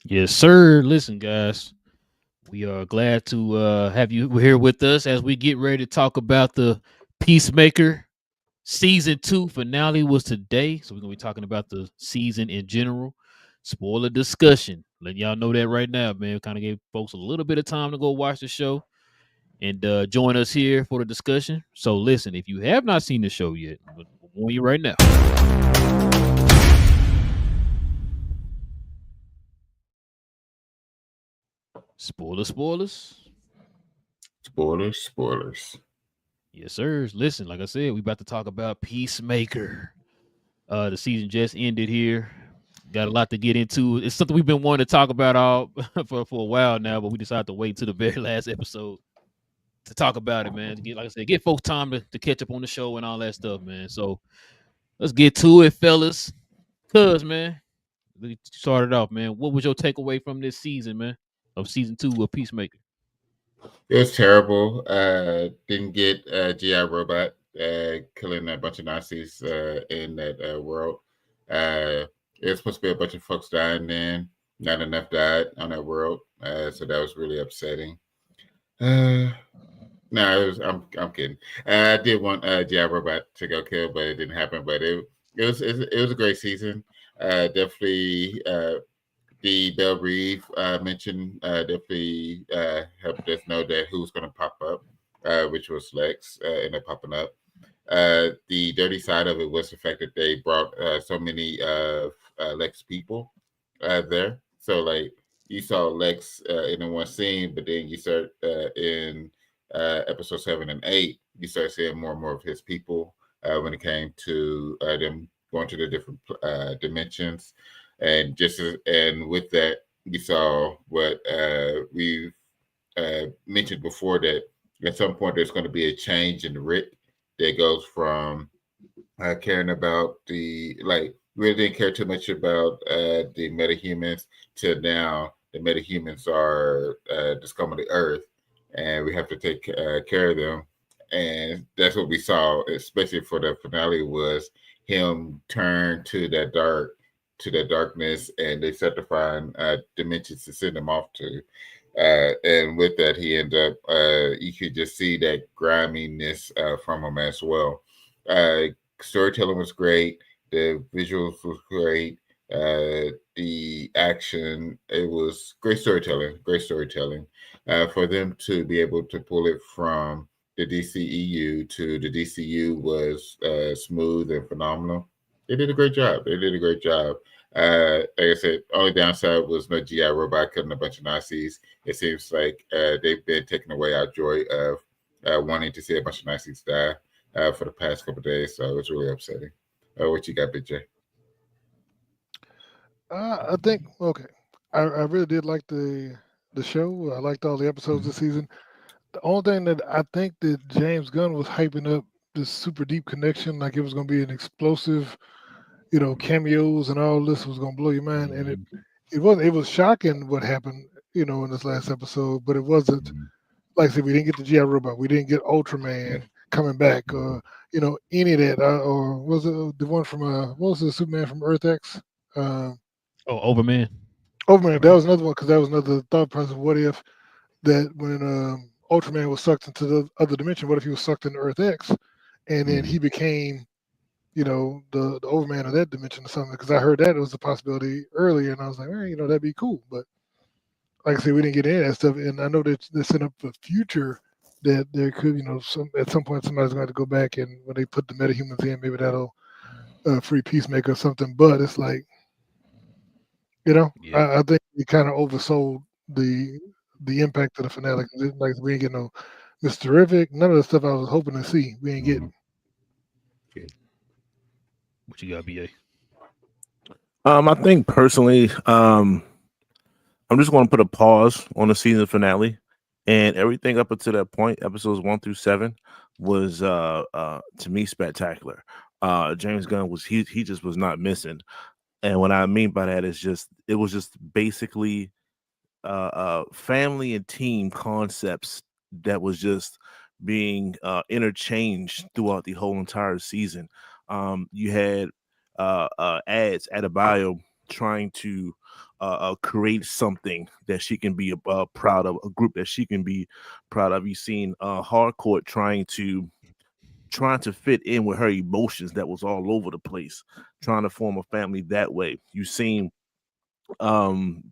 Yes, sir. Listen, guys, we are glad to have you here with us as we get ready to talk about the Peacemaker season 2 finale was today. So we're gonna be talking about the season in general. Spoiler discussion. Letting y'all know that right now, man. Kind of gave folks a little bit of time to go watch the show and join us here for the discussion. So listen, if you have not seen the show yet, I'm gonna warn you right now. Spoilers. Spoilers, spoilers. Yes, sir. Listen, like I said, we about to talk about Peacemaker. The season just ended here. Got a lot to get into. It's something we've been wanting to talk about all for a while now, but we decided to wait to the very last episode to talk about it, man. To get, like I said, get folks time to catch up on the show and all that stuff, man. So let's get to it, fellas. Cuz, man, we started off, man. What was your takeaway from this season, man? Of season 2 of Peacemaker? It was terrible. Didn't get GI Robot killing a bunch of Nazis in that world. It was supposed to be a bunch of folks dying then. Not enough died on that world. So that was really upsetting. Uh, no, I'm kidding. I did want GI Robot to go kill, but it didn't happen. But it was a great season. Definitely the Bell Reeve mentioned definitely helped us know that who's going to pop up, which was Lex, ended up popping up. The dirty side of it was the fact that they brought so many Lex people there. So like you saw Lex in the one scene, but then you start in episode 7 and 8, you start seeing more and more of his people when it came to them going to the different dimensions, and and with that, you saw what we've mentioned before, that at some point there's going to be a change in the Rick that goes from caring about the like really didn't care too much about the metahumans to now the metahumans are just coming to Earth, and we have to take care of them. And that's what we saw, especially for the finale, was him turn to that darkness, and they set to find dimensions to send him off to. And with that, he ended up. You could just see that griminess from him as well. Storytelling was great. The visuals was great. The action, it was great storytelling. Great storytelling. For them to be able to pull it from the DCEU to the DCU was smooth and phenomenal. They did a great job. They did a great job. Like I said, only downside was no GI robot killing a bunch of Nazis. It seems like they've been taking away our joy of wanting to see a bunch of Nazis die for the past couple of days. So it was really upsetting. What you got, Big J? I think okay. I really did like the show. I liked all the episodes this season. The only thing that I think that James Gunn was hyping up this super deep connection, like it was going to be an explosive, cameos and all this was going to blow your mind, and Mhm. it wasn't. It was shocking what happened, in this last episode, but it wasn't. Mhm. Like I said, we didn't get the GI Robot, we didn't get Ultraman coming back, Mhm. or any of that, or was it the one from what was the Superman from Earth X? Uh, Oh, Overman. Overman. That was another one because that was another thought process. What if that when Ultraman was sucked into the other dimension, what if he was sucked into Earth X, and then Mhm. he became, the Overman of that dimension or something? Because I heard that it was a possibility earlier, and I was like, that'd be cool. But like I said, we didn't get any of that stuff, and I know that they're setting up for future that there could, at some point somebody's going to go back, and when they put the metahumans in, maybe that'll free Peacemaker or something. But it's like, Yeah. I think we kind of oversold the impact of the finale. 'Cause like we ain't get no Mr. Terrific, none of the stuff I was hoping to see. We ain't Mhm. getting. What you got, BA? I think personally, I'm just going to put a pause on the season finale, and everything up until that point, episodes 1 through 7, was to me spectacular. James Gunn was he just was not missing, and what I mean by that is just it was just basically family and team concepts that was just being interchanged throughout the whole entire season. You had ads at a bio trying to create something that she can be proud of, a group that she can be proud of. You've seen Harcourt trying to fit in with her emotions that was all over the place, trying to form a family that way. You've seen um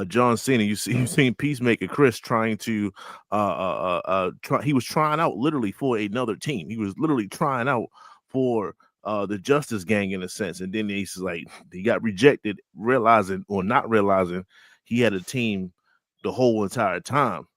John Cena, you've seen Peacemaker Chris trying to he was trying out literally for another team. He was literally trying out for the Justice Gang in a sense, and then he's like he got rejected, realizing or not realizing he had a team the whole entire time.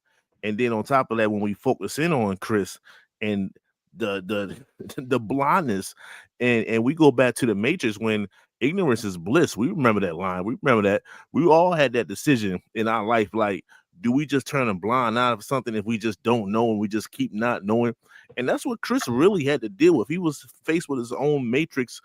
And then on top of that, when we focus in on Chris and the the blindness, and we go back to the Matrix when ignorance is bliss. We remember that line. We remember that. We all had that decision in our life. Like, do we just turn a blind eye of something if we just don't know and we just keep not knowing? And that's what Chris really had to deal with. He was faced with his own Matrix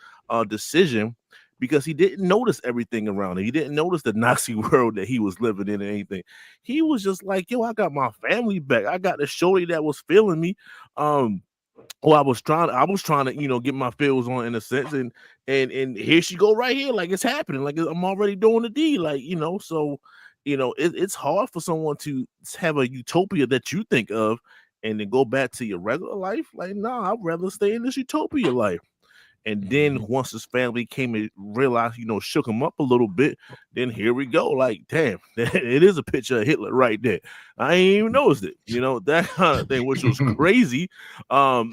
decision because he didn't notice everything around him. He didn't notice the Nazi world that he was living in and anything. He was just like, yo, I got my family back. I got the shorty that was feeling me. Well, I was trying to, get my feels on in a sense, and here she go right here, like it's happening, like I'm already doing the deed, like so, it's hard for someone to have a utopia that you think of, and then go back to your regular life. Like, nah, I'd rather stay in this utopia life. And then once his family came and realized, shook him up a little bit, then here we go. Like, damn, it is a picture of Hitler right there. I ain't even noticed it, that kind of thing, which was crazy. But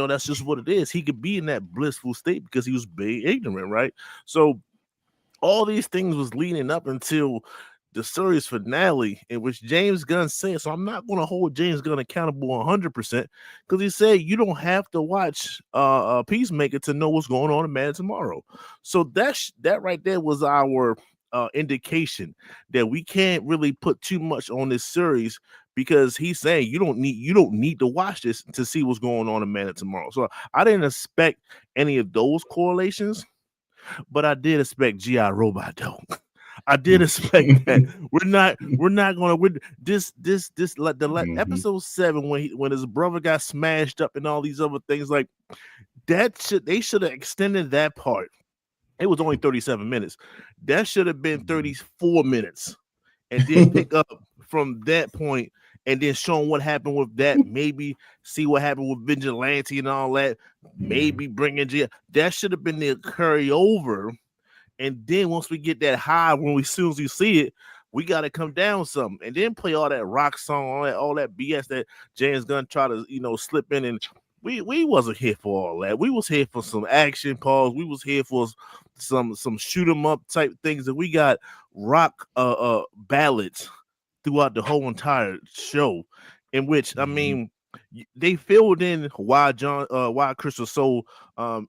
that's just what it is. He could be in that blissful state because he was being ignorant, right? So all these things was leading up until the series finale, in which James Gunn said, so I'm not going to hold James Gunn accountable 100% because he said you don't have to watch Peacemaker to know what's going on in Man Tomorrow. So that right there was our indication that we can't really put too much on this series because he's saying you don't need to watch this to see what's going on in Man Tomorrow. So I didn't expect any of those correlations, but I did expect G.I. Robot though. I did expect that. We're not gonna episode 7 when his brother got smashed up and all these other things like that. They should have extended that part. It was only 37 minutes. That should have been 34 minutes, and then pick up from that point and then showing what happened with that. Maybe see what happened with Vigilante and all that. Maybe bringing that should have been the carryover. And then once we get that high, as soon as we see it, we got to come down something, and then play all that rock song, all that BS that James Gunn try to slip in. And we wasn't here for all that. We was here for some action, pause. We was here for some shoot 'em up type things, and we got rock ballads throughout the whole entire show, in which I mean. They filled in why Chris was so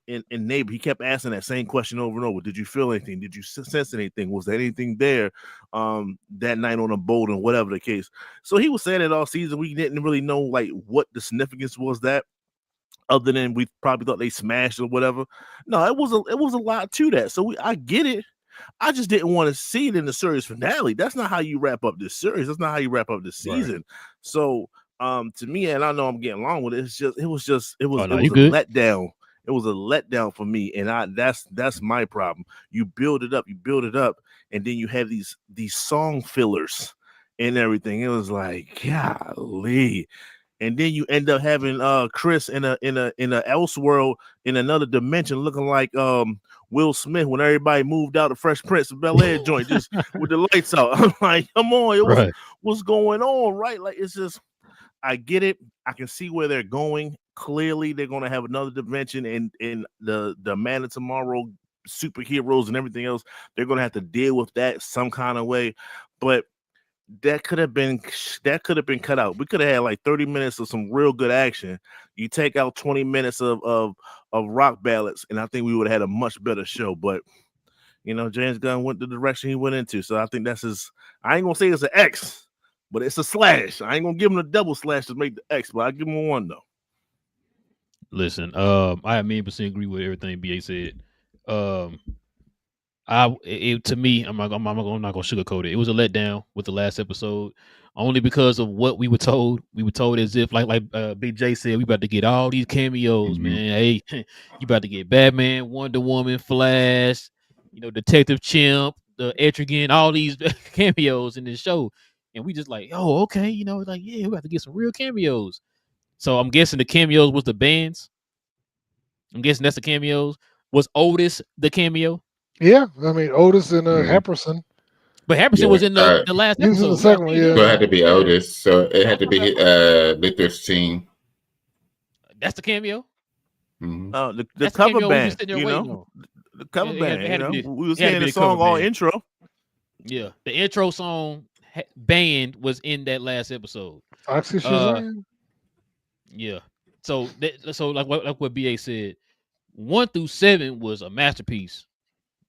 in neighbor. He kept asking that same question over and over. Did you feel anything? Did you sense anything? Was there anything there that night on a boat and whatever the case? So he was saying it all season. We didn't really know like what the significance was that, other than we probably thought they smashed or whatever. No, it was a lot to that. So I get it. I just didn't want to see it in the series finale. That's not how you wrap up this series. That's not how you wrap up this season. Right. So to me, and I know I'm getting along with it, it was a letdown. It was a letdown for me, and that's my problem. You build it up, and then you have these song fillers and everything. It was like, golly. And then you end up having Chris in a Elseworld, in another dimension, looking like Will Smith when everybody moved out of Fresh Prince of Bel-Air joint, just with the lights out. I'm like, come on, what's going on, right? Like, it's just, I get it. I can see where they're going. Clearly, they're going to have another dimension in the Man of Tomorrow superheroes and everything else. They're going to have to deal with that some kind of way, but that could have been cut out. We could have had like 30 minutes of some real good action. You take out 20 minutes of rock ballads, and I think we would have had a much better show. But James Gunn went the direction he went into, so I think that's his. I ain't gonna say it's an X, but it's a slash. I ain't gonna give him a double slash to make the X, but I give him a 1 though. Listen, I 100% agree with everything BA said. To me, I'm not gonna sugarcoat it. It was a letdown with the last episode, only because of what we were told. We were told as if, like Big J said, we about to get all these cameos, man. Hey, you about to get Batman, Wonder Woman, Flash, Detective Chimp, Etrigan, all these cameos in this show, and we just like, oh, okay, like, yeah, we have to get some real cameos. So I'm guessing the cameos was the bands. I'm guessing that's the cameos. Was Otis the cameo? Yeah, I mean Otis and Happerson. But Happerson was in the last he was in episode. the second one, yeah. So it had to be Otis. So it had to be Luther's team. That's the cameo. Mm-hmm. The cover band, the cover band. We was hearing the song all intro. Yeah, the intro song band was in that last episode. Oxygen. Yeah. So like what BA said, 1 through 7 was a masterpiece.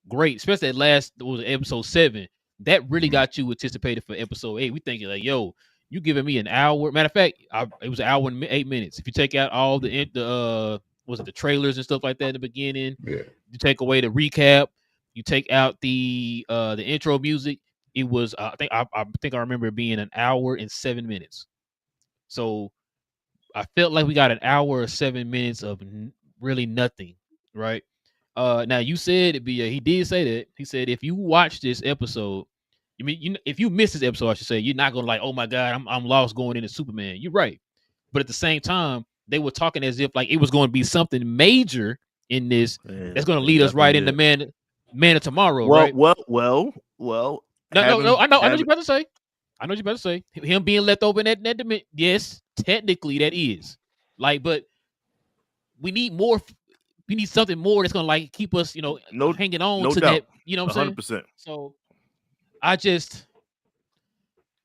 Great, especially that last was episode 7. That really got you anticipated for episode 8. We thinking like, yo, you giving me an hour. Matter of fact, it was an hour and 8 minutes. If you take out all the trailers and stuff like that in the beginning, you take away the recap, you take out the intro music, it was I think I remember it being an hour and 7 minutes. So I felt like we got an hour or 7 minutes of really nothing, right? Now you said he did say that. He said if you watch this episode, if you miss this episode, I should say, you're not gonna like, oh my god, I'm lost going into Superman. You're right, but at the same time, they were talking as if like it was going to be something major in this that's going to lead us right into Man of Tomorrow, right? Well. No. I know what you're about to say. I know what you're about to say. Him being left over in that dimension. Yes, technically that is. Like, but we need more. We need something more that's gonna like keep us, hanging on to that. You know what I'm 100%. saying? So,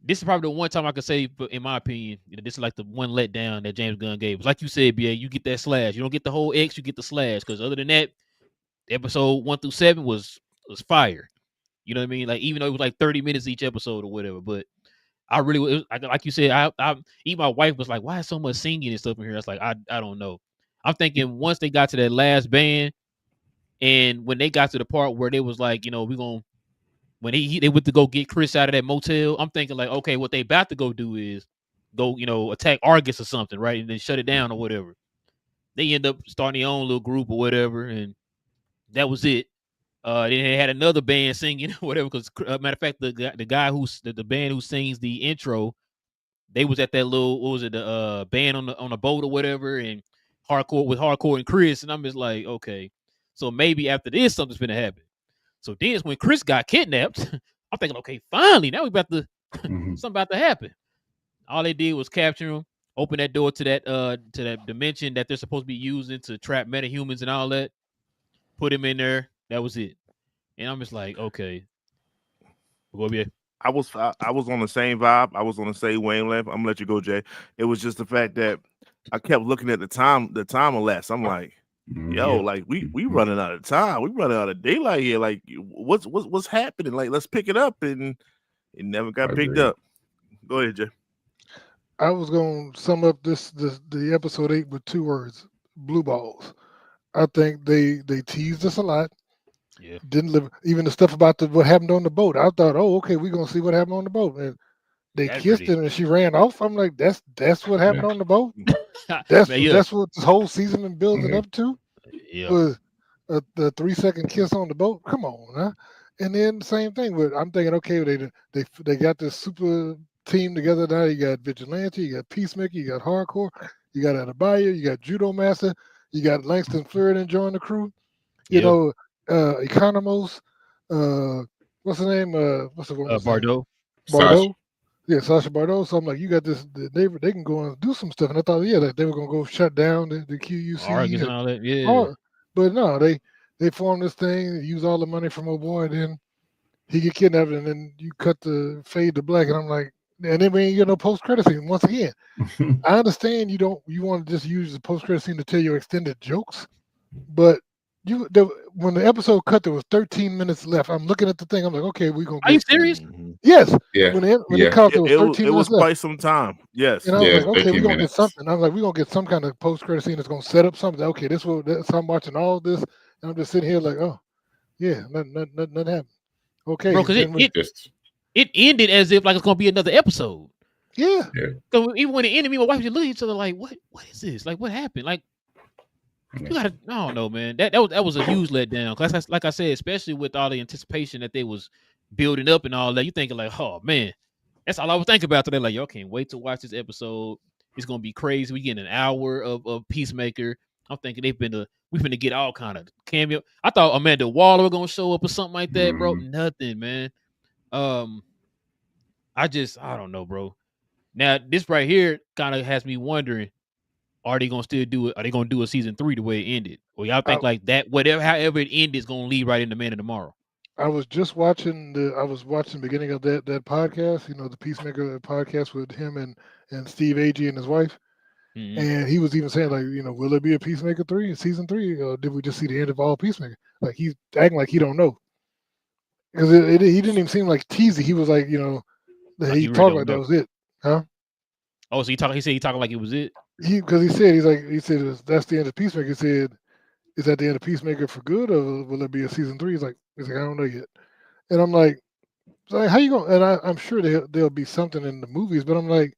this is probably the one time I could say, in my opinion, this is like the one letdown that James Gunn gave us. Like you said, BA, you get that slash. You don't get the whole X, you get the slash. Because other than that, episode 1 through 7 was fire. You know what I mean? Like, even though it was like 30 minutes each episode or whatever, but I really, like you said, even my wife was like, "Why is so much singing and stuff in here?" I was like, I don't know. I'm thinking once they got to that last band, and when they got to the part where they was like, when they went to go get Chris out of that motel, I'm thinking like, okay, what they about to go do is go, attack Argus or something, right, and then shut it down or whatever. They end up starting their own little group or whatever, and that was it. Then they had another band singing or whatever. Because matter of fact, the guy the band who sings the intro, they was at that little, what was it, the band on the boat or whatever, and hardcore and Chris, and I'm just like, okay, so maybe after this something's gonna happen. So then when Chris got kidnapped, I'm thinking, okay, finally now we about to something about to happen. All they did was capture him, open that door to that dimension that they're supposed to be using to trap metahumans and all that. Put him in there. That was it. And I'm just like, okay. We'll go, I was on the same vibe. I was on the same wavelength. I'm gonna let you go, Jay. It was just the fact that I kept looking at the time elapsed. I'm like, yo, like we running out of time. We running out of daylight here. Like, what's happening? Like, let's pick it up, and it never got picked up. Go ahead, Jay. I was gonna sum up the episode 8 with 2 words: blue balls. I think they teased us a lot. Yeah. Didn't live even the stuff about what happened on the boat. I thought, oh, okay, we're gonna see what happened on the boat. And they kissed him and she ran off. I'm like, that's what happened on the boat. That's what this whole season been building up to. Yeah. Was the 3-second kiss on the boat. Come on, huh? And then the same thing with, I'm thinking, okay, they got this super team together now. You got Vigilante, you got Peacemaker, you got Hardcore, you got Adebayo, you got Judo Master, you got Langston Flaherty join the crew. You know, Economos, what's the name? What's the one? Bardot. Yeah, Sasha Bardot. So I'm like, you got this. They can go and do some stuff. And I thought, that they were gonna go shut down the QUC and all that. Yeah. But no, they formed this thing, use all the money from old boy, and then he get kidnapped, and then you cut the fade to black, and I'm like, and then we ain't get no post credit scene. Once again, I understand you want to just use the post credit scene to tell your extended jokes, but when the episode cut, there was 13 minutes left. I'm looking at the thing. I'm like, okay, we're gonna. Are you serious? Yes. Yeah. When it cut, there was 13 minutes left. It was quite some time. Yes. And I was like, okay, we're gonna get something. I was like, we're gonna get some kind of post credit scene that's gonna set up something. Okay, so I'm watching all this, and I'm just sitting here like, oh, yeah, nothing happened. Okay, bro, because it ended as if like it's gonna be another episode. Yeah. So even when it ended, me and my wife just look at each other like, what is this? Like, what happened? Like, you gotta, I don't know, man. That was a huge letdown. Cause like I said, especially with all the anticipation that they was building up and all that. You thinking like, oh man, that's all I was thinking about today. Like, y'all can't wait to watch this episode. It's gonna be crazy. We getting an hour of Peacemaker. I'm thinking we finna get all kind of cameo. I thought Amanda Waller was gonna show up or something like that, bro. Nothing, man. I don't know, bro. Now this right here kind of has me wondering: are they gonna still do it? Are they gonna do a season 3 the way it ended, or y'all think like that? However it ended is gonna lead right into Man of Tomorrow. I was just watching the beginning of that podcast, the Peacemaker podcast with him and Steve Agee and his wife. Mm-hmm. And he was even saying like, will there be a Peacemaker 3 in season 3, or did we just see the end of all Peacemaker? Like he's acting like he don't know, because he didn't even seem like teasy. He was like, that he talked like that was it, huh? Oh, so he said he talking like it was it. Because he said that's the end of Peacemaker. He said, is that the end of Peacemaker for good, or will there be a season 3? He's like, I don't know yet. And I'm like, so how you going? And I'm sure there'll be something in the movies, but I'm like,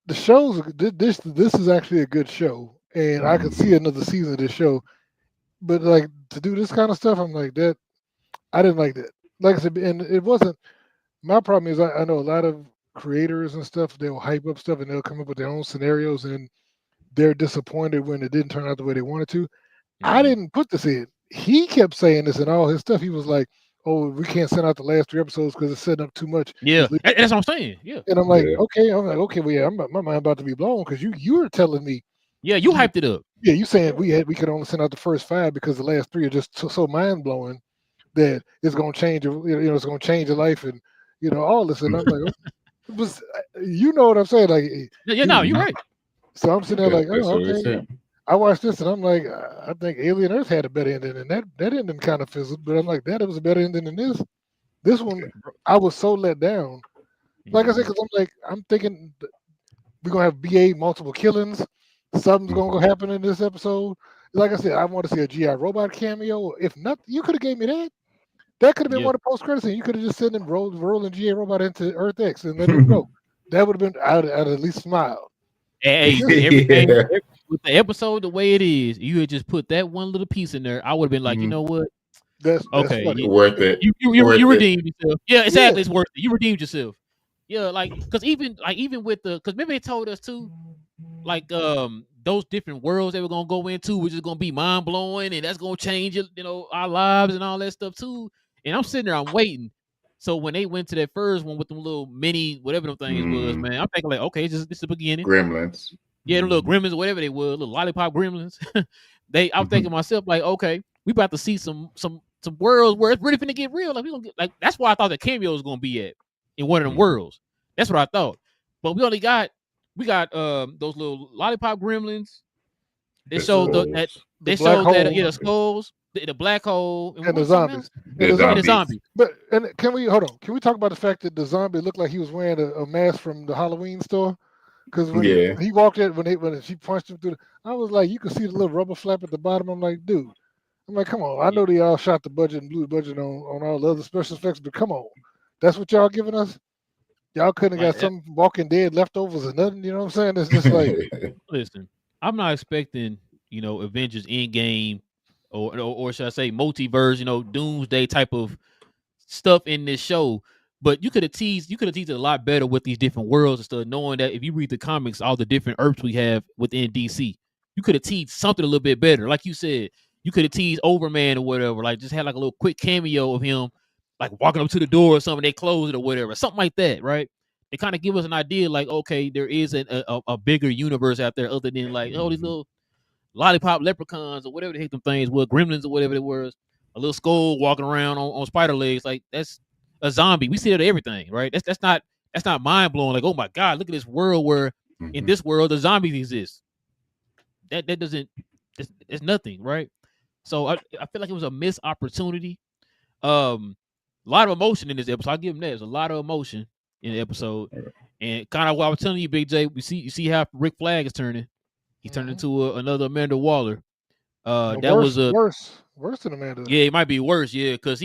the shows. This is actually a good show, and I could see another season of this show. But like to do this kind of stuff, I'm like that. I didn't like that. Like I said, and it wasn't. My problem is I know a lot of creators and stuff. They'll hype up stuff and they'll come up with their own scenarios, and they're disappointed when it didn't turn out the way they wanted to. Mm-hmm. I didn't put this in. He kept saying this in all his stuff. He was like, "Oh, we can't send out the last 3 episodes because it's setting up too much." Yeah, that's what I'm saying. Yeah, and I'm like, okay. I'm like, okay, well, yeah, my mind about to be blown because you were telling me. Yeah, you hyped it up. Yeah, you saying we could only send out the first 5 because the last 3 are just so mind blowing that it's gonna change. It's gonna change your life and all this. And I'm like, it was, what I'm saying? Like, no, you're right. So I'm sitting there like, oh, okay. I watched this and I'm like, I think Alien Earth had a better ending, and that ending kind of fizzled. But I'm like, it was a better ending than this. This one, I was so let down. Like I said, because I'm thinking we're gonna have BA multiple killings. Something's gonna happen in this episode. Like I said, I want to see a GI Robot cameo. If not, you could have gave me that. That could have been one of the post credits, and you could have just sent him rolling GI Robot into Earth X and let him go. That would have been. I'd at least smiled. Hey, everything with the episode the way it is, you had just put that one little piece in there. I would have been like, you know what? That's okay. Worth it. You redeemed yourself. Yeah, exactly. It's worth it. You redeemed yourself. Yeah, like because even with because maybe they told us too, like those different worlds they were gonna go into, which is gonna be mind blowing, and that's gonna change our lives and all that stuff too. And I'm sitting there, I'm waiting. So when they went to that first one with them little mini whatever them things was, man, I'm thinking like, okay, this is the beginning. Gremlins. Yeah, the little gremlins or whatever they were, little lollipop gremlins. I'm thinking to myself like, okay, we about to see some worlds where it's really finna get real. Like we gonna get like that's why I thought the cameo was gonna be at in one of them worlds. That's what I thought. But we got those little lollipop gremlins. They showed that the skulls, the black hole, and the zombies. And the zombies. But can we talk about the fact that the zombie looked like he was wearing a mask from the Halloween store? Because when he walked in, when she punched him through, I was like, you could see the little rubber flap at the bottom. I'm like, dude, come on. I know they all shot the budget and blew the budget on all the other special effects, but come on, that's what y'all giving us. Y'all couldn't have got some Walking Dead leftovers or nothing. You know what I'm saying? It's just like, listen, I'm not expecting Avengers Endgame or should I say multiverse, doomsday type of stuff in this show. But you could have teased it a lot better with these different worlds and stuff, knowing that if you read the comics, all the different Earths we have within DC, you could have teased something a little bit better. Like you said, you could have teased Overman or whatever, like just had like a little quick cameo of him, like walking up to the door or something, they close it or whatever, something like that, right? They kind of give us an idea, like, okay, there is a bigger universe out there other than like, these little lollipop leprechauns or whatever the heck them things were, gremlins or whatever it was, a little skull walking around on spider legs, like that's a zombie. We see that everything, right? That's not mind blowing. Like, oh my god, look at this world where in this world the zombies exist. That doesn't. It's nothing, right? So I feel like it was a missed opportunity. A lot of emotion in this episode. I'll give him that. There's a lot of emotion in the episode, and kind of what I was telling you, Big J. You see how Rick Flag is turning. He's turned into another Amanda Waller. That was worse than Amanda. Yeah, it might be worse. Yeah, because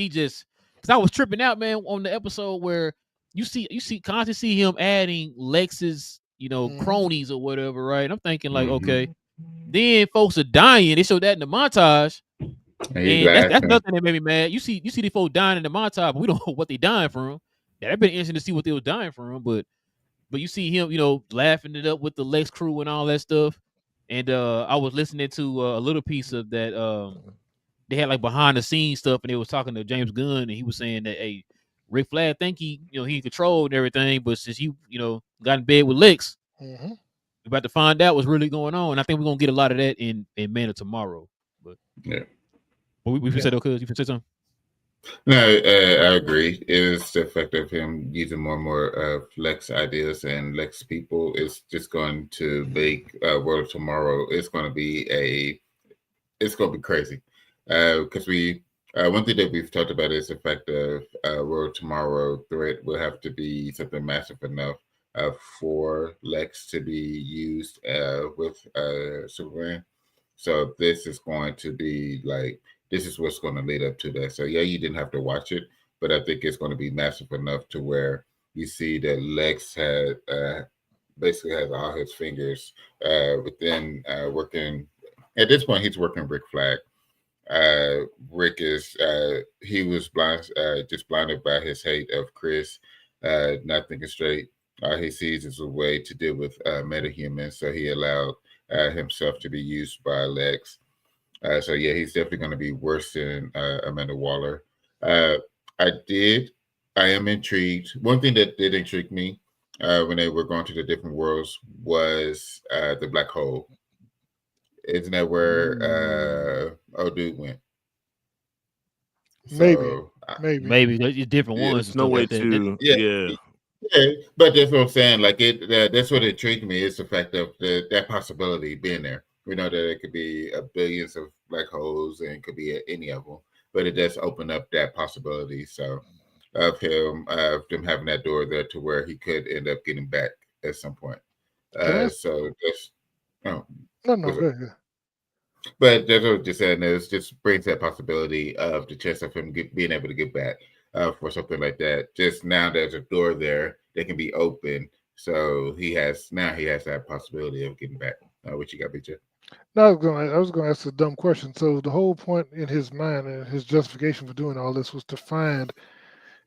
I was tripping out, man, on the episode where you constantly see him adding Lex's, cronies or whatever, right? And I'm thinking like, okay, then folks are dying. They showed that in the montage. And he And that's laughing. nothing that made me mad. You see the folks dying in the montage, but we don't know what they dying from. That'd been interesting to see what they were dying from, but you see him, laughing it up with the Lex crew and all that stuff. And I was listening to a little piece of that. They had like behind the scenes stuff, and they was talking to James Gunn, and he was saying that, hey, Rick Flag think he in control and everything, but since you got in bed with Lex, Mm-hmm. we're about to find out what's really going on. And I think we're gonna get a lot of that in Man of Tomorrow. But Yeah. we Yeah. said okay, you can say something. No, I agree. It was the effect of him using more and more Lex ideas and Lex people. It's just going to make World of Tomorrow. It's going to be crazy. Because one thing that we've talked about is the fact of World of Tomorrow threat will have to be something massive enough for Lex to be used with Superman. So this is going to be like, this is what's going to lead up to that. So yeah, you didn't have to watch it, but I think it's going to be massive enough to where you see that Lex had basically has all his fingers within working. At this point, he's working Rick Flag. Rick is he was just blinded by his hate of Chris, not thinking straight. All he sees is a way to deal with metahumans, so he allowed himself to be used by Lex. So yeah, he's definitely going to be worse than Amanda Waller. Uh, I am intrigued. One thing that did intrigue me when they were going to the different worlds was the black hole. Isn't that where old dude went? Maybe. So Maybe it's different yeah, ones There's and no stuff way like that. to. yeah, Yeah. yeah, but that's what I'm saying. Like that's what intrigued me is the fact of that possibility being there. We know that it could be billions of black holes and it could be any of them, but it does open up that possibility. So of them having that door there to where he could end up getting back at some point. Can I ask? So that's oh, No, what's go up? ahead. But that's what I'm just saying. Is just brings that possibility of the chance of him being able to get back for something like that. Just now, there's a door there that can be open, so he has that possibility of getting back. What you got, BJ? No, I was going to ask a dumb question. So the whole point in his mind and his justification for doing all this was to find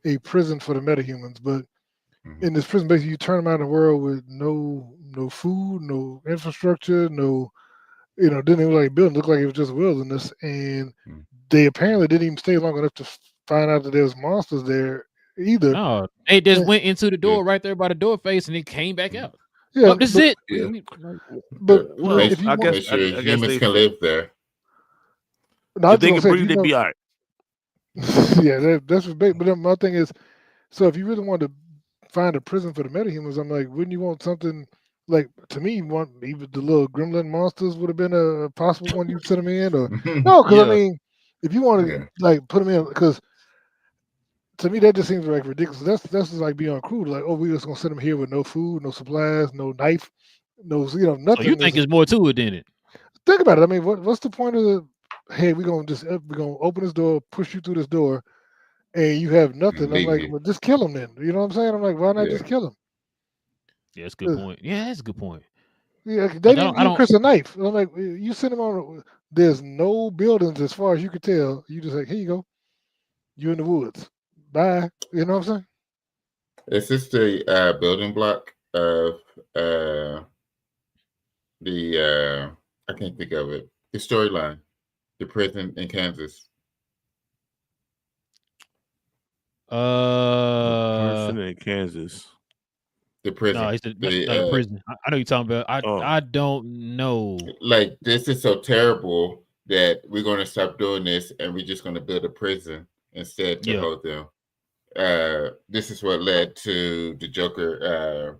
a prison for the metahumans. But Mm-hmm. in this prison, basically, you turn them out in a world with no food, no infrastructure, no, didn't even look like a building. Looked like it was just wilderness. And Mm-hmm. they apparently didn't even stay long enough to find out that there was monsters there either. No, they just Yeah. went into the door right there by the door face, and it came back out. Yeah, Oh, this is it. Yeah. But Well, if you I want, guess Make sure I guess humans they can live there. no, I if they was can gonna say, breathe, they'd be all right. yeah, that's what big. But then my thing is, so if you really want to find a prison for the metahumans, I'm like, wouldn't you want something like, to me, you want even the little gremlin monsters would have been a possible one you'd send them in, or no? Because I Yeah. mean, if you want to Yeah. like put them in, because to me that just seems like ridiculous. That's just like beyond cruel. Like, oh, we're just gonna send them here with no food, no supplies, no knife, no, So nothing. you think there's more to it than it? Think about it. I mean, what's the point of the? Hey, we're gonna open this door, push you through this door, and you have nothing. I'm Leave like, you. well, just kill him then. You know what I'm saying? I'm like, why not Yeah. just kill him? Yeah, that's a good point. Yeah, that's a good point. Yeah, they Like, didn't I give don't. Chris a knife. I'm like, you send him on. There's no buildings as far as you could tell. You just like, here you go. You in the woods. Bye. You know what I'm saying? Is this the building block of the I can't think of it. The storyline, the prison in Kansas. Person in Kansas. The prison. No, it's the prison. I know you're talking about. I don't know. Like, this is so terrible that we're going to stop doing this and we're just going to build a prison instead to hold them. This is what led to the Joker.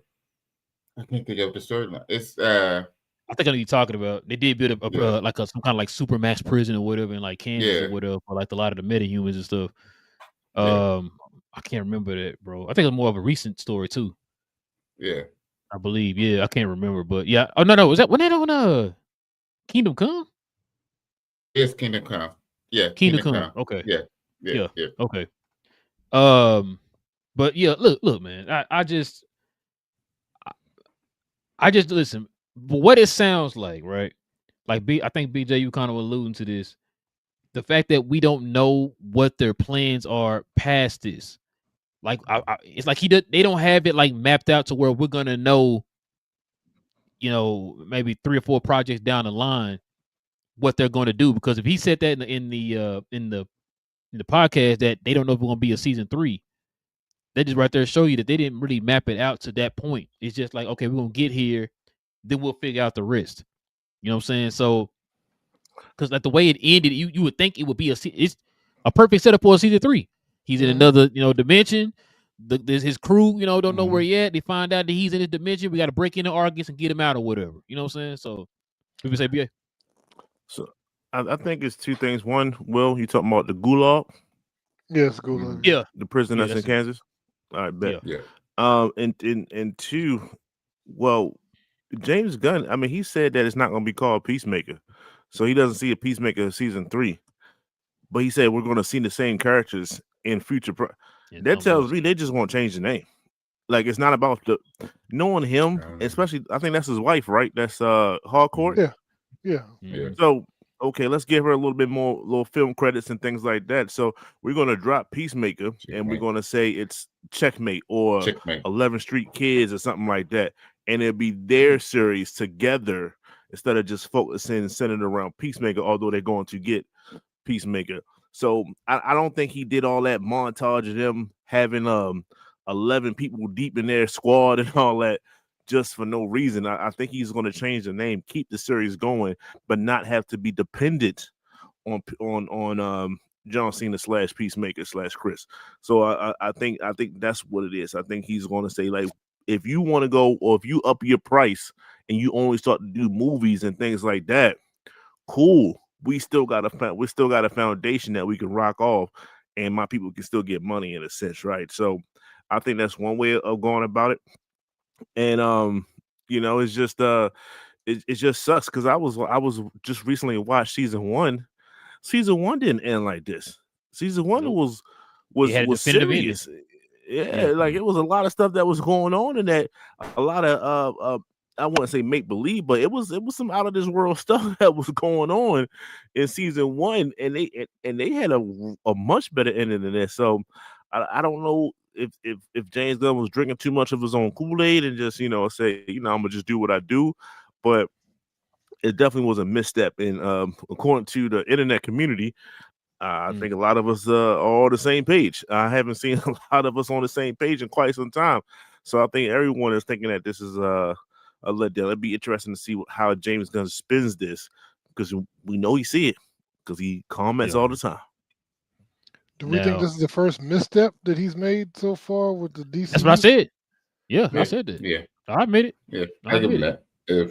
I can't think of the storyline. It's I think I know you're talking about. They did build like some kind of like supermax prison or whatever in like Kansas or whatever for like a lot of the metahumans and stuff. I can't remember that, bro. I think it's more of a recent story too. Yeah, I believe. Yeah, I can't remember, but yeah. Oh no, was that when that on Kingdom Come? it's Kingdom Come. Yeah, Kingdom Come. Okay. Yeah. Okay. But yeah, look, man. I just listen. But what it sounds like, right? Like I think BJ, you kind of alluding to this. the fact that we don't know what their plans are past this. Like it's like they don't have it like mapped out to where we're gonna know, maybe 3 or 4 projects down the line what they're going to do. Because if he said that in the podcast that they don't know if we're gonna be a season 3, that just right there show you that they didn't really map it out to that point. It's just like, okay, we're gonna get here, then we'll figure out the rest. You know what I'm saying? So, because like the way it ended, you would think it would be it's a perfect setup for a season 3. He's in another dimension. His crew don't know where he at. They find out that he's in his dimension. We got to break into Argus and get him out or whatever. You know what I'm saying? So people say, BA. So I think it's 2 things. One, Will, you talking about the gulag? Yes, Gulag. Yeah, the prison that's in that's Kansas. All right, bet. Yeah. And 2, well, James Gunn, I mean, he said that it's not going to be called Peacemaker, so he doesn't see a Peacemaker season 3. But he said we're going to see the same characters in future. That tells me they just won't change the name. Like, it's not about knowing him, especially. I think that's his wife, right? That's Harcourt. Yeah. So okay, let's give her a little bit more little film credits and things like that. So we're gonna drop Peacemaker and we're gonna say it's Checkmate or 11th Street Kids or something like that, and it'll be their series together instead of just focusing centered around Peacemaker. Although they're going to get Peacemaker, so I don't think he did all that montage of them having 11 people deep in their squad and all that just for no reason. I think he's going to change the name, keep the series going, but not have to be dependent on John Cena / Peacemaker / Chris. So I think that's what it is. I think he's going to say, like, if you want to go, or if you up your price and you only start to do movies and things like that, cool. We still got a foundation that we can rock off, and my people can still get money in a sense, right? So I think that's one way of going about it. And it's just it just sucks because I was just recently watched season 1. Season 1 didn't end like this. Season 1 was serious. Yeah, like it was a lot of stuff that was going on in that. A lot of I wouldn't say make believe, but it was some out of this world stuff that was going on in season 1, and they had a much better ending than this. So I don't know if James Gunn was drinking too much of his own Kool-Aid and just say I'm gonna just do what I do, but it definitely was a misstep. And according to the internet community, I think a lot of us are on the same page. I haven't seen a lot of us on the same page in quite some time, so I think everyone is thinking that this is a letdown. It'd be interesting to see how James Gunn spins this, because we know he see it because he comments all the time. Do we think this is the first misstep that he's made so far with the DC? That's what I said. Yeah, I said that. Yeah, I admit it. Yeah, I give him that.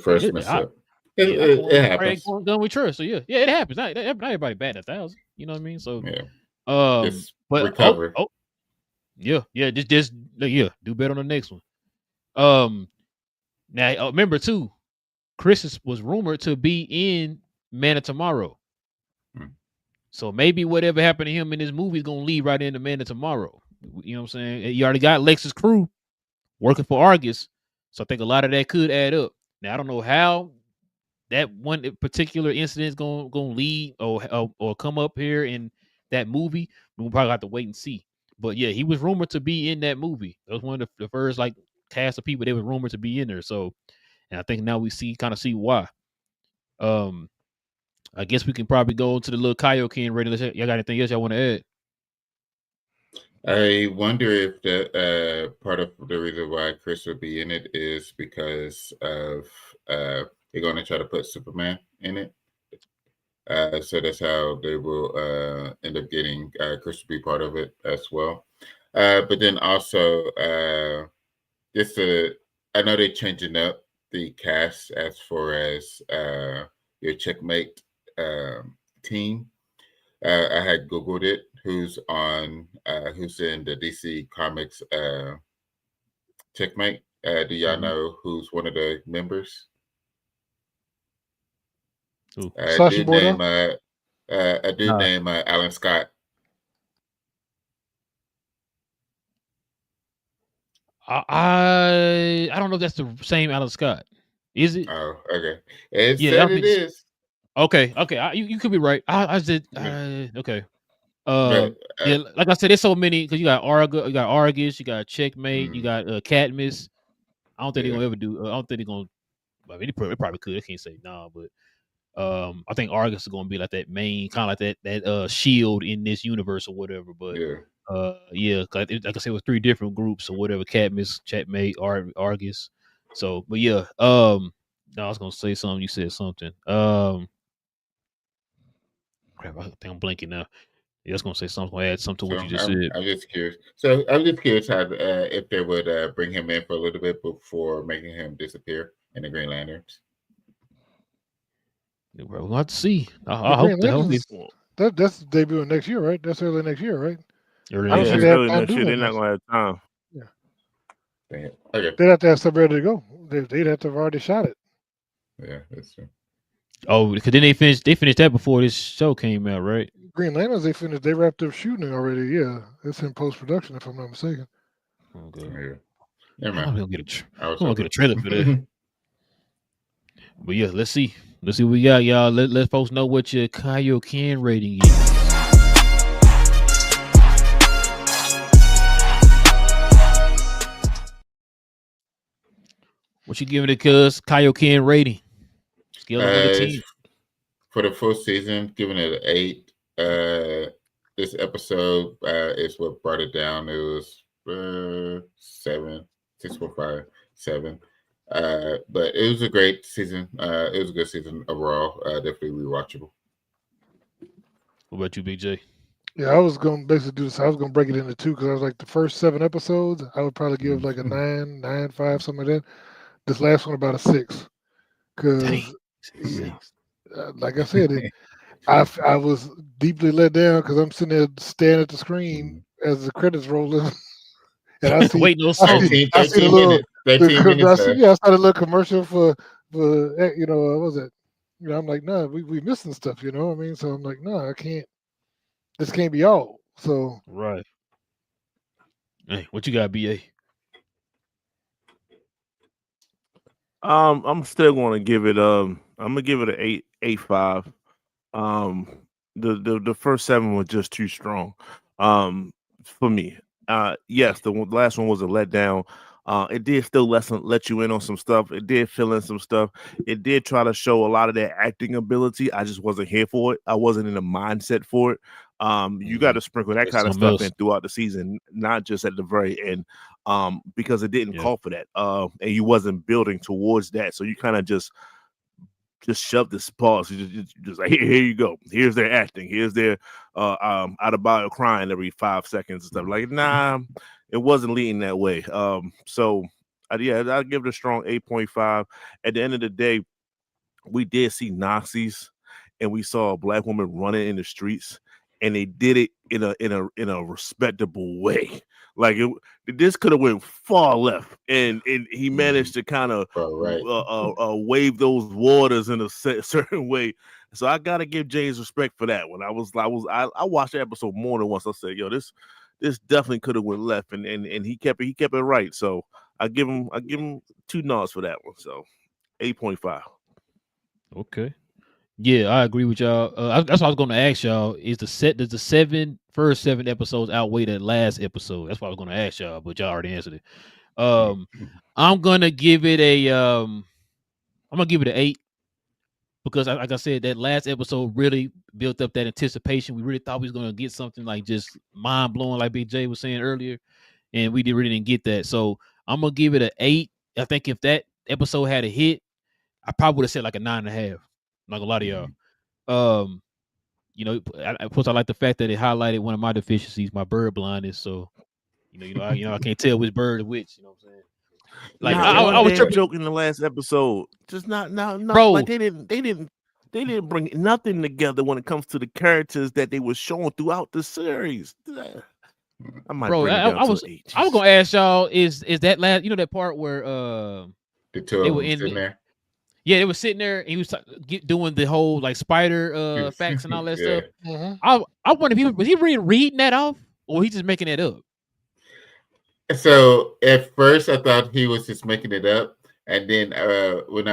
First misstep. It happens. Gun we trust. So yeah, it happens. Not everybody bad at 1,000. You know what I mean? So but recover. Just do better on the next one. Now remember too, Chris was rumored to be in Man of Tomorrow. So maybe whatever happened to him in this movie is gonna lead right into Man of Tomorrow. You know what I'm saying? You already got Lex's crew working for Argus, so I think a lot of that could add up. Now I don't know how that one particular incident is gonna lead or come up here in that movie. We'll probably have to wait and see. But yeah, he was rumored to be in that movie. That was one of the first like cast of people that was rumored to be in there. So, and I think now we see why. I guess we can probably go to the little Kaioken ready. Y'all got anything else y'all want to add? I wonder if the part of the reason why Chris will be in it is because of they're going to try to put Superman in it. So that's how they will end up getting Chris to be part of it as well. But then also, I know they're changing up the cast as far as your Checkmate team. I had Googled it. Who's in the DC Comics Checkmate? Do y'all know who's one of the members? A dude named Alan Scott. I don't know if that's the same Alan Scott. Is it? Oh, okay. It said it is. Okay, you could be right. I just okay. But Yeah, like I said, there's so many because you got Argus, you got Checkmate, you got Cadmus. I don't think they're gonna ever do. I don't think they're gonna. I mean, they probably could. I can't say nah, but I think Argus is gonna be like that main kind of like that shield in this universe or whatever. But yeah, like I said, it was 3 different groups or whatever: Cadmus, Checkmate, Argus. So, but yeah, no, I was gonna say something. You said something. Crap, I think I'm blanking now. Yeah, I was gonna say something. Gonna add something to what you just said. I'm just curious. So I'm just curious how if they would bring him in for a little bit before making him disappear in the Green Lanterns. Yeah, bro, we'll have to see. The I hope Green the hell Lanterns, that's debuting next year, right? That's early next year, right? early I don't next think it's they year. have early time to next do year. They're nothing not else. gonna have time. Yeah, Dang it. Okay. they'd have to have stuff ready to go. They'd have to have already shot it. Yeah, that's true. Oh, because then they finished that before this show came out, right? Green Lanterns, they wrapped up shooting it already. Yeah, it's in post production if I'm not mistaken. Okay. Yeah. Never I'm mind. gonna get I was a hoping. trailer for that. But yeah, let's see. Let's see what we got, y'all. Let folks know what your Kaioken rating is. What you giving it, cuz? Kaioken rating. Scale of 1 to 10. For the full season, giving it an 8. This episode is what brought it down. It was 7, 6.5, 7. But it was a great season. It was a good season overall. Definitely rewatchable. What about you, Big J? Yeah, I was gonna basically do this. I was gonna break it into 2 because I was like the first 7 episodes, I would probably give like a 9, 9.5, something like that. This last one about a 6 Dang. because, 6. like I said, I was deeply let down because I'm sitting there staring at the screen as the credits rolling, and I see Waiting on I something. see 13 the little minutes. 13 minutes left. I saw the little commercial for what was it? I'm like, no, we missing stuff, you know what I mean? So I'm like, no, I can't. This can't be all. So Right. Hey, what you got, BA? I'm still going to give it. I'm gonna give it an 8.5. The first 7 was just too strong. For me. Yes, the last one was a letdown. It did still let you in on some stuff. It did fill in some stuff. It did try to show a lot of their acting ability. I just wasn't here for it. I wasn't in the mindset for it. You got to sprinkle that kind of stuff in throughout the season, not just at the very end. Because it didn't call for that. And you wasn't building towards that. So you kind of just shoved this pause. Just like here you go. Here's their acting. Here's their out of body crying every 5 seconds and stuff. Like, nah, it wasn't leading that way. So I'll give it a strong 8.5. At the end of the day, we did see Nazis and we saw a black woman running in the streets, and they did it in a respectable way. Like this could have went far left, and he managed to kind of wave those waters in a certain way. So I gotta give James respect for that one. I watched the episode more than once. I said, yo, this definitely could have went left, and he kept it right. So I give him 2 nods for that one. So 8.5. Okay. Yeah, I agree with y'all. That's what I was going to ask y'all. Does the first 7 episodes outweigh that last episode? That's what I was going to ask y'all, but y'all already answered it. I'm gonna give it an 8 because, like I said, that last episode really built up that anticipation. We really thought we was gonna get something like just mind blowing, like Big J was saying earlier, and we really didn't get that. So I'm gonna give it an 8. I think if that episode had a hit, I probably would have said like a 9.5. I'm not gonna lie to y'all. Plus I like the fact that it highlighted one of my deficiencies, my bird blindness. So, I can't tell which bird is which. You know what I'm saying? Like I was tripping. Joke in the last episode. Just not Bro. Like they didn't bring nothing together when it comes to the characters that they were showing throughout the series. I might bring it down to 8. I was gonna ask y'all, is that last, that part where the 2 of them sitting there? Yeah, they were sitting there and he was doing the whole like spider facts and all that stuff. Mm-hmm. I wonder if was he really reading that off, or he just making it up? So at first I thought he was just making it up, and then when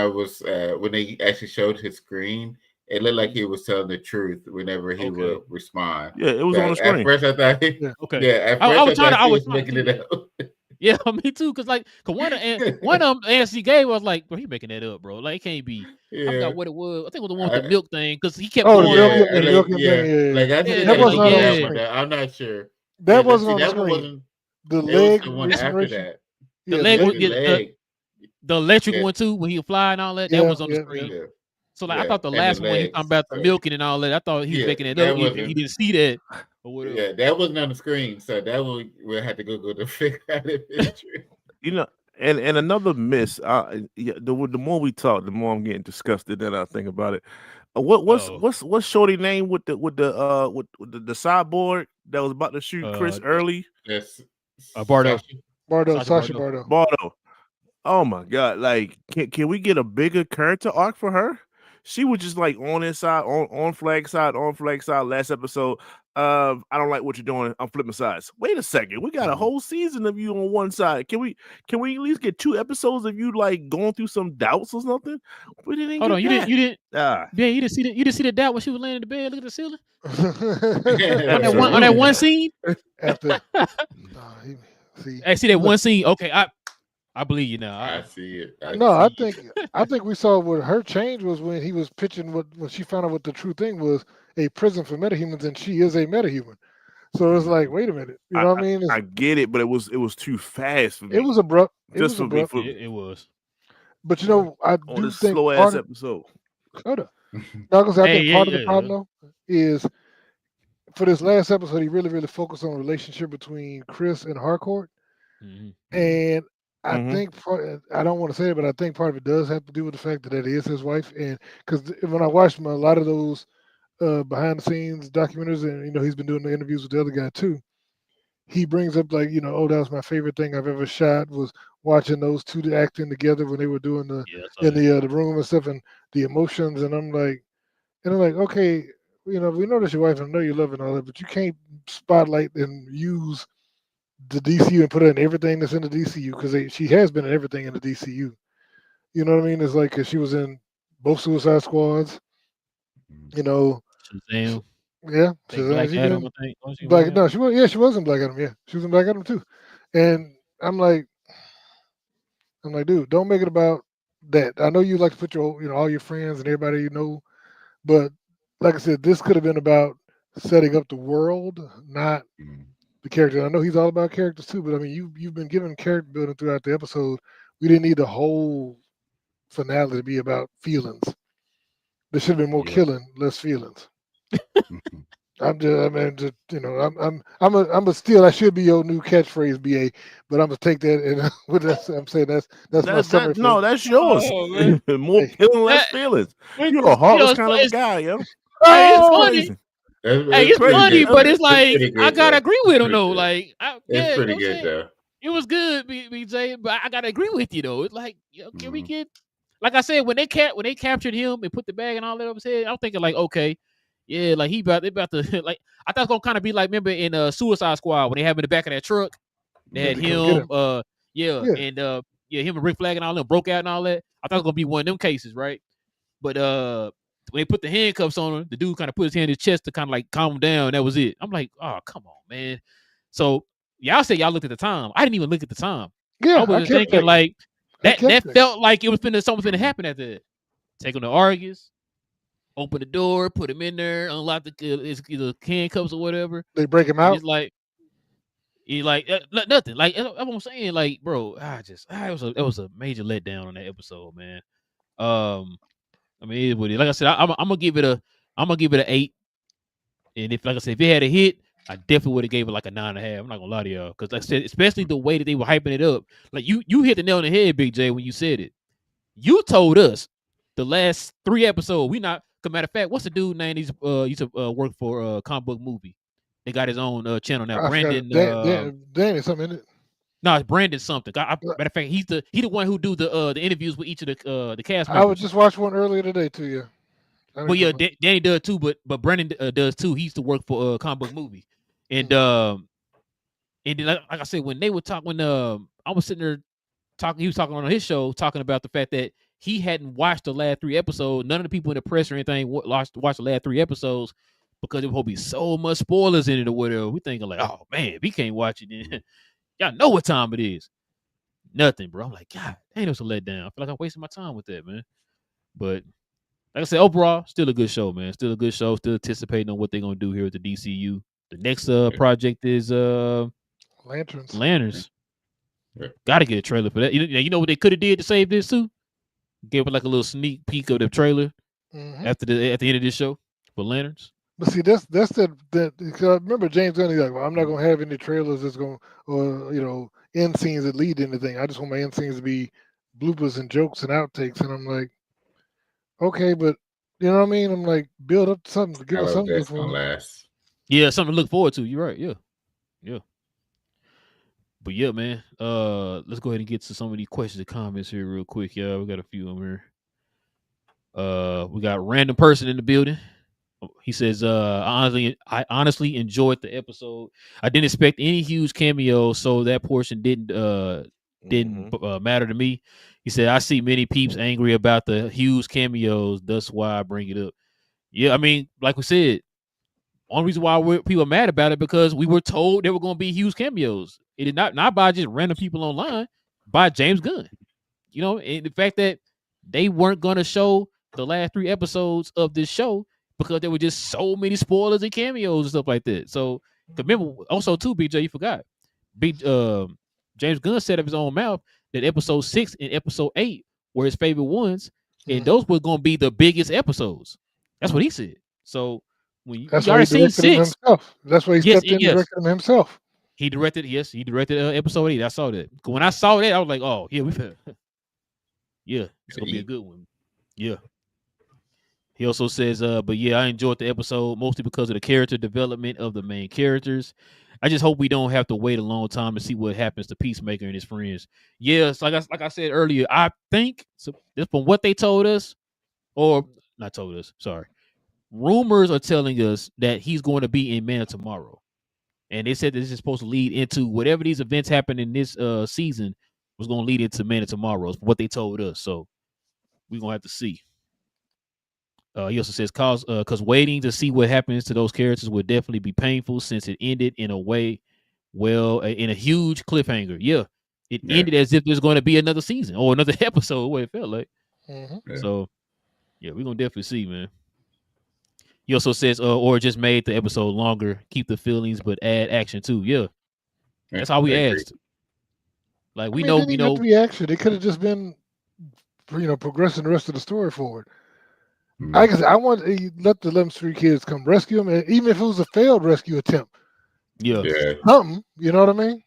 they actually showed his screen, it looked like he was telling the truth whenever he Okay. would respond. Yeah, it was on the At screen. first, I thought, Yeah. Okay. yeah, at I first was I trying to. thought I he was was trying to making see it that. up. Yeah, me too. Cause one of the answers he gave was like, bro, he making that up, bro. Like it can't be. I Yeah, forgot what it was. I think it was the one with the I, milk thing. Cause he kept Oh, the going milk, on. yeah, yeah, the like milking yeah, thing, yeah. like I think they Yeah, That got to was like go not to on the that yeah. one. screen. I'm not sure. Yeah, That wasn't see, on the that one screen. wasn't. The It was leg the one after incineration. that. The Yeah, the leg, Yeah, leg. the leg. the electrical Yeah, one too, when he would fly and all that. That Yeah, was on the yeah, yeah. screen. yeah, So like, I yeah, thought the and the last one when he was talking legs. about the milking and all that, I thought he was Yeah, making it up. that If he wasn't. didn't see that or whatever. Yeah, that wasn't on the screen. So that one we'll have to go to figure out if it's true. You know, and another miss. Yeah, the more we talk, the more I'm getting disgusted. Then I think about it. Oh, What's Shorty name with the sideboard that was about to shoot Chris early? That's Bardo, Sasha. Bardo, Sasha Sasha Bardo. Bardo. Bardo. Oh my god! Like, can we get a bigger character arc for her? She was just like on inside, on flag side, on flag side. Last episode, I don't like what you're doing. I'm flipping sides. Wait a second, we got a whole season of you on one side. Can we at least get 2 episodes of you like going through some doubts or something? We didn't Hold get on, that. yeah, you didn't see the doubt when she was laying in the bed, look at the ceiling on That's a that roof. one scene. After, see, Hey, see that look, one scene? Okay, I believe you now. I see it. no, I see it. think we saw what her change was when he was pitching when she found out what the true thing was, a prison for metahumans, and she is a metahuman. So it's like, wait a minute, you know what I mean? I get it, but it was too fast for me. It was abrupt. It Just was for me, abrupt. It was. But you know, I on do this think slow part ass of episode. shut up. No, 'cause I Hey, think part of the yeah. problem though is for this last episode, he really focused on the relationship between Chris and Harcourt. Mhm. And I Mhm. think I don't want to say it, but I think part of it does have to do with the fact that it is his wife. And because when I watched a lot of those behind the scenes documentaries, and he's been doing the interviews with the other guy too, he brings up like oh, that was my favorite thing I've ever shot was watching those two acting together when they were doing Yeah, I saw in that. the room and stuff and the emotions. And I'm like, okay, we know that's your wife and I know you love it and all that, but you can't spotlight and use the DCU and put her in everything that's in the DCU because she has been in everything in the DCU. You know what I mean? It's like 'cause she was in both Suicide Squads. You know, Shazam. yeah, Think Shazam. Black She Adam, been I think. Was she Black Black. Adam? No, she was. Yeah, she was in Black Adam. Yeah, she was in Black Adam too. And I'm like, dude, don't make it about that. I know you like to put your all your friends and everybody but like I said, this could have been about setting up the world, not the character. I know he's all about characters too, but I mean, you've been given character building throughout the episode. We didn't need the whole finale to be about feelings. There should have been more Yeah. killing, less feelings. I'm a steal. I should be your new catchphrase, BA, but I'm gonna take that and with that, I'm saying that's my summary. No, that's yours. Oh man. More Hey. killing, less That, feelings. it's, You're a heartless it's, kind of a it's, guy, yo. hey, it's That's Oh, funny. crazy. Hey, It's it's pretty funny, good. but Though. it's like pretty I good. gotta Though. agree with him Pretty though. good. Like, It's you know pretty what I'm good saying? though. It was good, BJ, but I gotta agree with you though. It's like, can we Mhm. get like I said when they captured him and put the bag and all that over his head? I'm thinking like, okay, yeah, like they about to like. I thought it's gonna kind of be like remember in Suicide Squad when they have him in the back of that truck. They yeah, had to come get him. him, Yeah, and him and Rick Flag and all them broke out and all that. I thought it was gonna be one of them cases, right? But when they put the handcuffs on him, the dude kind of put his hand in his chest to kind of like calm him down. That was it. I'm like, oh, come on, man. So y'all said y'all looked at the time. I didn't even look at the time. yeah. I I was kept thinking that. like I that kept that. felt like it was something finna happen after that. Take him to Argus, open the door, put him in there, unlock the handcuffs or whatever. They break him And out. it's like he like nothing. Like that's what I'm saying. Like, bro, it was a major letdown on that episode, man. I mean, it is what it is. Like I said, I'm gonna give it an 8. And if, like I said, if it had a hit, I definitely would have gave it like a 9.5. I'm not gonna lie to y'all, because like I said, especially the way that they were hyping it up. Like you hit the nail on the head, Big J, when you said it. You told us the last 3 episodes. Matter of fact, what's the dude name? He's used to work for comic book movie. They got his own channel now. I forgot Brandon. it. Danny something in it. No, it's Brandon something. Matter of fact, he the one who do the interviews with each of the cast I members. was just watched one earlier today too. Yeah. Well, yeah, Danny does too, but Brandon does too. He used to work for comic book movie, and then like I said, when they were talking, when I was sitting there talking, he was talking on his show, talking about the fact that he hadn't watched the last 3 episodes. None of the people in the press or anything watched the last 3 episodes because there will be so much spoilers in it or whatever. We thinking like, oh man, if he can't watch it, then y'all know what time it is. Nothing, bro. I'm like, God, ain't no a letdown. I feel like I'm wasting my time with that, man. But like I said, overall, still a good show, man. Still a good show. Still anticipating on what they're gonna do here at the DCU. The next project is Lanterns. Yeah. Gotta get a trailer for that. You know what they could have did to save this too? Give it like a little sneak peek of the trailer at the end of this show for Lanterns. But see, that's that. Because I remember James Gunn. He's like, well, I'm not gonna have any trailers that's gonna, or end scenes that lead to anything. I just want my end scenes to be bloopers and jokes and outtakes. And I'm like, okay, but you know what I mean? I'm like, build up to something, give us something That's before. gonna last. Yeah, something to look forward to. You're right. Yeah. But yeah, man. Let's go ahead and get to some of these questions and comments here real quick. Yeah, we got a few of them here. We got random person in the building. He says, I honestly enjoyed the episode. I didn't expect any huge cameos, so that portion didn't matter to me. He said, I see many peeps angry about the huge cameos. That's why I bring it up. Yeah, I mean, like we said, only reason why people are mad about it because we were told there were going to be huge cameos. It did not by just random people online, by James Gunn. And the fact that they weren't going to show the last 3 episodes of this show because there were just so many spoilers and cameos and stuff like that. So remember, also too, BJ, you forgot. James Gunn said of his own mouth that episode 6 and episode 8 were his favorite ones, and those were going to be the biggest episodes. That's what he said. So when you already seen 6, himself. That's why he stepped in and directed him himself. He directed episode 8. I saw that. When I saw that, I was like, oh yeah, yeah, it's gonna be a good one. Yeah. He also says, but yeah, I enjoyed the episode mostly because of the character development of the main characters. I just hope we don't have to wait a long time to see what happens to Peacemaker and his friends. Yes, like I said earlier, I think from what they told us, or not told us, sorry. Rumors are telling us that he's going to be in Man of Tomorrow. And they said this is supposed to lead into whatever these events happen in this season was going to lead into Man of Tomorrow, what they told us. So we're going to have to see. He also says, because waiting to see what happens to those characters would definitely be painful since it ended in a way, in a huge cliffhanger. Yeah, it ended as if there's going to be another season or another episode, what it felt like. So, yeah, we're going to definitely see, man. He also says, or just made the episode longer, keep the feelings, but add action too. Yeah, that's all we asked. Like we know, reaction. It could have just been, progressing the rest of the story forward. I want to let the 11th Street kids come rescue him, and even if it was a failed rescue attempt. Yeah. Something. You know what I mean?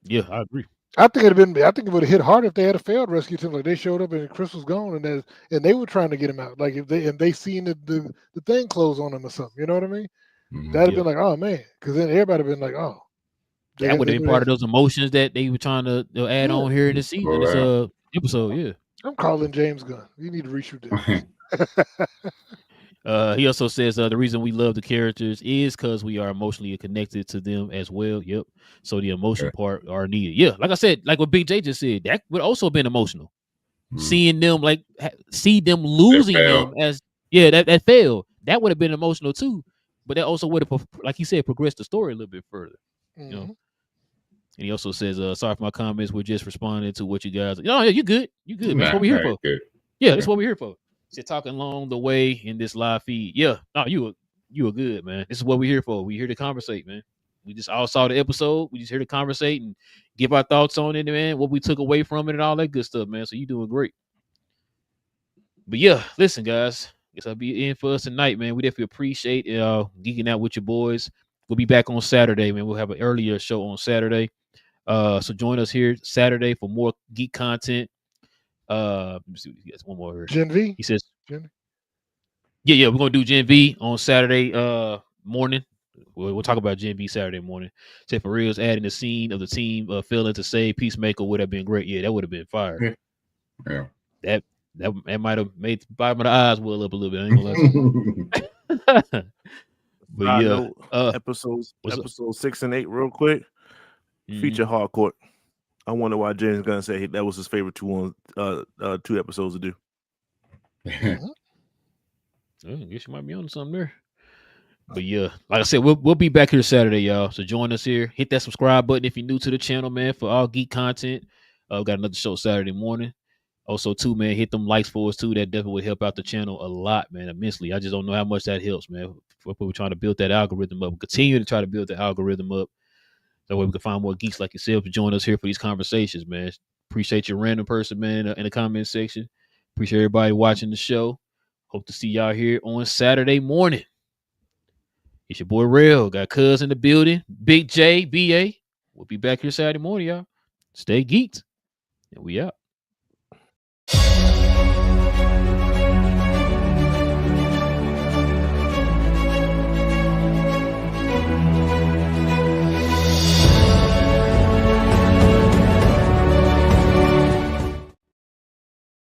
Yeah, I agree. I think it would have hit harder if they had a failed rescue attempt. Like they showed up and Chris was gone, and they were trying to get him out. Like if they seen the thing close on him or something. You know what I mean? That'd have been like, oh man, because then everybody would have been like, oh. That would have been part of those emotions that they were trying to add on here in this season, this episode. Yeah. I'm calling James Gunn. You need to reshoot this. He also says the reason we love the characters is because we are emotionally connected to them as well. Yep. So the emotion part are needed. Yeah, like I said, like what BJ just said, that would also have been emotional. Seeing them see them losing them that failed. That would have been emotional too. But that also would have, like he said, progressed the story a little bit further. You know. And he also says, sorry for my comments. We're just responding to what you guys. No, yeah, you good. You good, man. That's what we're here for. Good. Yeah, that's what we're here for. Just talking along the way in this live feed. Yeah. No, you were good, man. This is what we're here for. We're here to conversate, man. We just all saw the episode. We just here to conversate and give our thoughts on it, man. What we took away from it and all that good stuff, man. So you doing great. But yeah, listen, guys. Guess I'll be in for us tonight, man. We definitely appreciate geeking out with your boys. We'll be back on Saturday, man. We'll have an earlier show on Saturday. So join us here Saturday for more geek content. Let me see. He has one more here. Gen V. He says, Yeah, we're gonna do Gen V on Saturday morning. We'll talk about Gen V Saturday morning. Say for reals, adding the scene of the team failing to save Peacemaker would have been great. Yeah, that would have been fire. Yeah. That might have made the bottom of the eyes well up a little bit. I ain't gonna lie. But yeah, episode 6 and 8 real quick. Feature hardcore. I wonder why James Gunn said that was his favorite 2 episodes to do. Mhm. I guess you might be on something there. But yeah, like I said, we'll be back here Saturday, y'all. So join us here. Hit that subscribe button if you're new to the channel, man, for all geek content. We got another show Saturday morning. Also, too, man, hit them likes for us too. That definitely would help out the channel a lot, man, immensely. I just don't know how much that helps, man. We're trying to build that algorithm up. We continue to try to build the algorithm up. That way we can find more geeks like yourself to join us here for these conversations, man. Appreciate your random person, man, in the comment section. Appreciate everybody watching the show. Hope to see y'all here on Saturday morning. It's your boy Rail. Got Cuz in the building. Big J, BA. We'll be back here Saturday morning, y'all. Stay geeked. And we out.